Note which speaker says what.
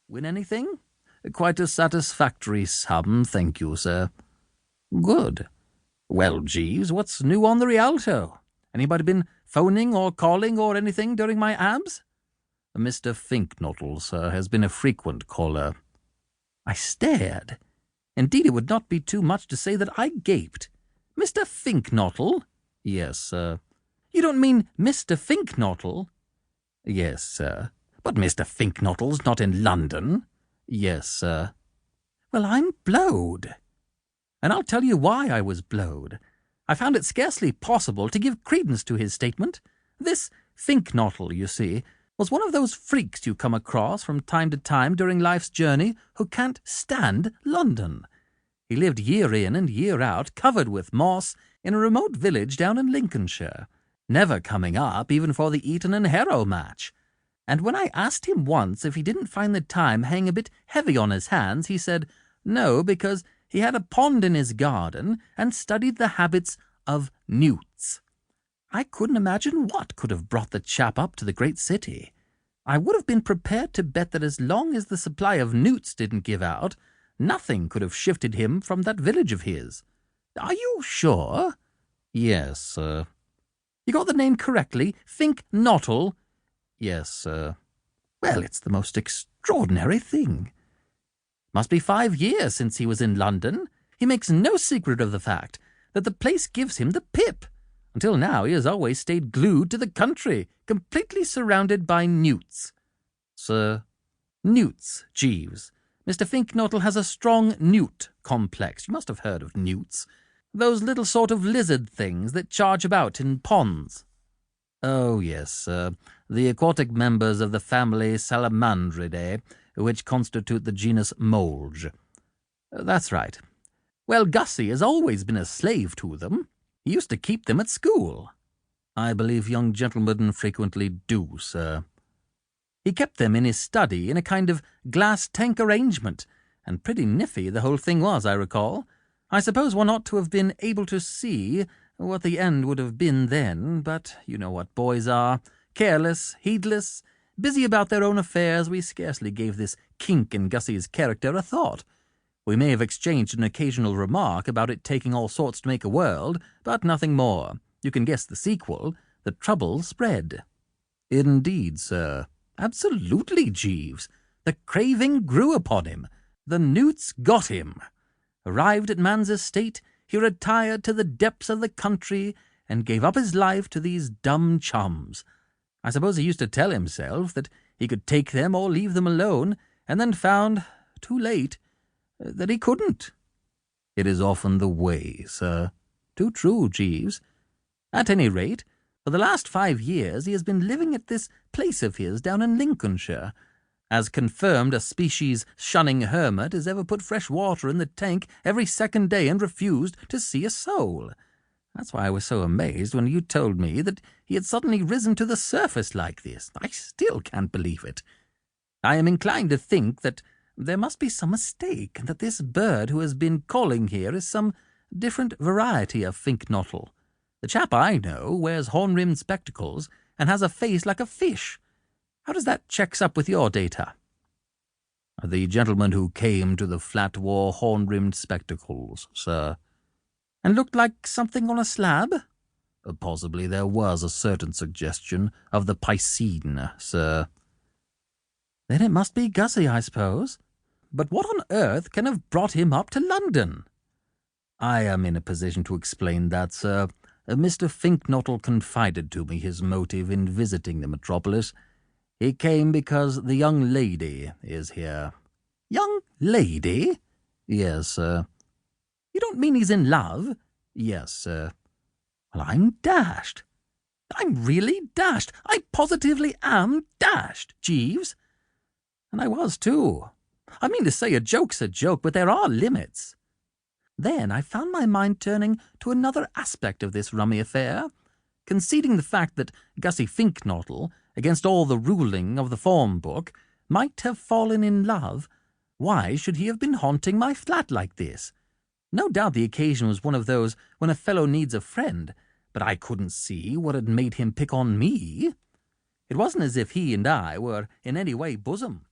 Speaker 1: Win anything? Quite a satisfactory sum, thank you, sir. Good. Well, Jeeves, what's new on the Rialto? Anybody been phoning or calling or anything during my abs? Mr. Fink-Nottle, sir, has been a frequent caller. I stared. Indeed, it would not be too much to say that I gaped. Mr. Fink-Nottle? Yes, sir. You don't mean Mr. Fink-Nottle? Yes, sir. But Mr. Fink-Nottle's not in London. Yes, sir. Well, I'm blowed. And I'll tell you why I was blowed. I found it scarcely possible to give credence to his statement. This Fink-Nottle, you see, was one of those freaks you come across from time to time during life's journey who can't stand London. He lived year in and year out, covered with moss, in a remote village down in Lincolnshire, never coming up even for the Eton and Harrow match. And when I asked him once if he didn't find the time hang a bit heavy on his hands, he said no, because he had a pond in his garden and studied the habits of newts. I couldn't imagine what could have brought the chap up to the great city. I would have been prepared to bet that as long as the supply of newts didn't give out, nothing could have shifted him from that village of his. Are you sure? Yes, sir. You got the name correctly? Fink-Nottle? Yes, sir. Well, it's the most extraordinary thing. Must be 5 years since he was in London. He makes no secret of the fact that the place gives him the pip. Until now he has always stayed glued to the country, completely surrounded by newts. Sir, newts, Jeeves. Mr. Fink-Nottle has a strong newt complex. You must have heard of newts. Those little sort of lizard things that charge about in ponds. Oh, yes, sir. The aquatic members of the family Salamandridae, which constitute the genus Molge. That's right. Well, Gussie has always been a slave to them. He used to keep them at school. I believe young gentlemen frequently do, sir. He kept them in his study in a kind of glass tank arrangement, and pretty niffy the whole thing was, I recall. I suppose one ought to have been able to see what the end would have been then, but you know what boys are. Careless, heedless, busy about their own affairs, we scarcely gave this kink in Gussie's character a thought. We may have exchanged an occasional remark about it taking all sorts to make a world, but nothing more. You can guess the sequel. The trouble spread. Indeed, sir. Absolutely, Jeeves. The craving grew upon him. The newts got him. Arrived at man's estate, he retired to the depths of the country and gave up his life to these dumb chums. I suppose he used to tell himself that he could take them or leave them alone, and then found, too late, that he couldn't. It is often the way, sir. Too true, Jeeves. At any rate, for the last 5 years he has been living at this place of his down in Lincolnshire, as confirmed a species-shunning hermit as ever put fresh water in the tank every second day and refused to see a soul. That's why I was so amazed when you told me that he had suddenly risen to the surface like this. I still can't believe it. I am inclined to think that there must be some mistake, and that this bird who has been calling here is some different variety of Fink-Nottle. The chap I know wears horn-rimmed spectacles and has a face like a fish. How does that check up with your data? The gentleman who came to the flat wore horn-rimmed spectacles, sir. And looked like something on a slab? Possibly there was a certain suggestion of the Piscine, sir. Then it must be Gussie, I suppose. But what on earth can have brought him up to London? I am in a position to explain that, sir. Mr. Fink-Nottle confided to me his motive in visiting the metropolis. He came because the young lady is here. Young lady? Yes, sir. You don't mean he's in love? Yes, sir. Well, I'm dashed. I'm really dashed. I positively am dashed, Jeeves. And I was, too. I mean to say a joke's a joke, but there are limits. Then I found my mind turning to another aspect of this rummy affair, conceding the fact that Gussie Fink-Nottle, against all the ruling of the form book, might have fallen in love. Why should he have been haunting my flat like this? No doubt the occasion was one of those when a fellow needs a friend, but I couldn't see what had made him pick on me. It wasn't as if he and I were in any way bosom.